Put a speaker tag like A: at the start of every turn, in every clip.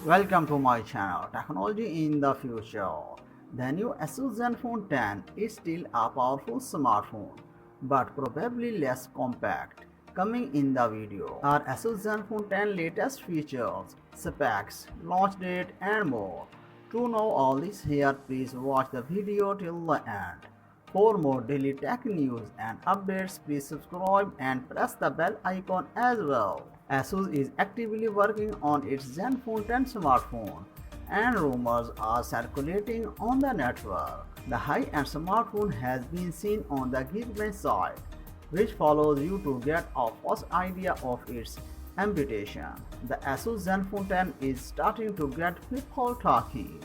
A: Welcome to my channel, Technology in the Future. The new Asus Zenfone 10 is still a powerful smartphone, but probably less compact. Coming in the video are Asus Zenfone 10 latest features, specs, launch date and more. To know all this here, please watch the video till the end. For more daily tech news and updates, please subscribe and press the bell icon as well. Asus is actively working on its Zenfone 10 smartphone, and rumors are circulating on the network. The high-end smartphone has been seen on the Geekbench site, which follows you to get a first idea of its ambition. The Asus Zenfone 10 is starting to get people talking.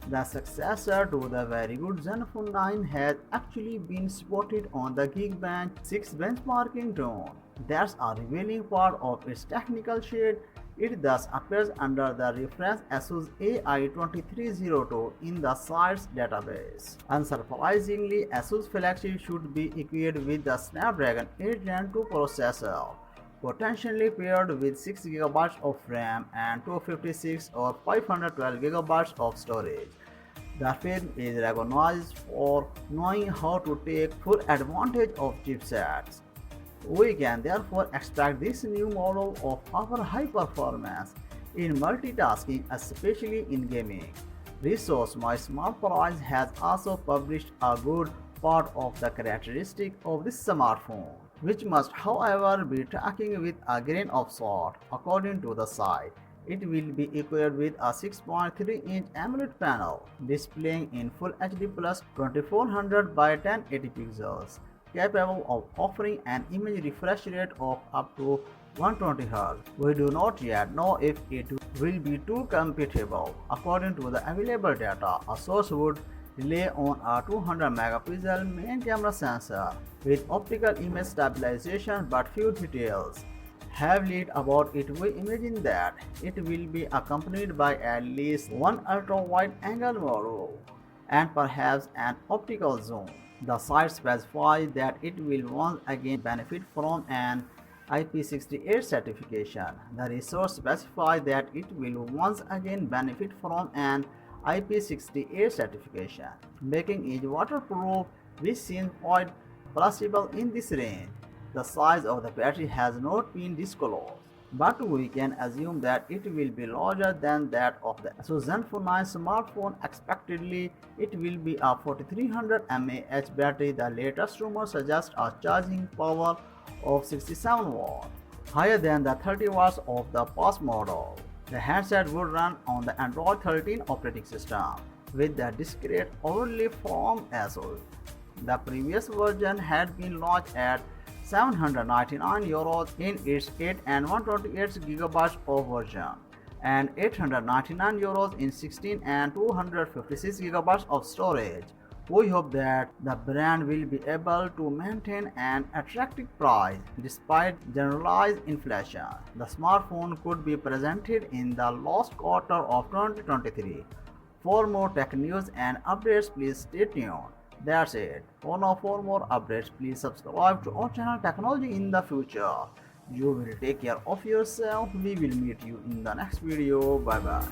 A: The successor to the very good Zenfone 9 has actually been spotted on the Geekbench 6 benchmarking tool. That's a revealing part of its technical shade. It thus appears under the reference Asus AI2302 in the site's database. Unsurprisingly, Asus flagship should be equipped with the Snapdragon 8 Gen 2 processor, potentially paired with 6 GB of RAM and 256 or 512 GB of storage. The firm is recognized for knowing how to take full advantage of chipsets. We can therefore expect this new model of offer high performance in multitasking, especially in gaming. Resource MySmartPrice has also published a good part of the characteristic of this smartphone, which must however be taken with a grain of salt. According to the site, it will be equipped with a 6.3-inch AMOLED panel displaying in Full HD plus 2400 by 1080 pixels, capable of offering an image refresh rate of up to 120Hz. We do not yet know if it will be too compatible. According to the available data, a source would rely on a 200 megapixel main camera sensor with optical image stabilization, but few details have leaked about it. We imagine that it will be accompanied by at least one ultra-wide angle module and perhaps an optical zoom. The site specifies that it will once again benefit from an IP68 certification. The resource specifies that it will once again benefit from an IP68 certification, making it waterproof, which seems quite plausible in this range. The size of the battery has not been disclosed, but we can assume that it will be larger than that of the Asus Zenfone 9 smartphone. Expectedly, it will be a 4300 mAh battery. The latest rumors suggest a charging power of 67 watts, higher than the 30 watts of the past model. The handset would run on the Android 13 operating system with the discrete overlay from Asus. The previous version had been launched at €799 in its 8 and 128 GB of version, and €899 in 16 and 256 GB of storage. We hope that the brand will be able to maintain an attractive price despite generalized inflation. The smartphone could be presented in the last quarter of 2023. For more tech news and updates, please stay tuned. That's it. For more updates, please subscribe to our channel Technology in the Future. You will take care of yourself. We will meet you in the next video. Bye bye.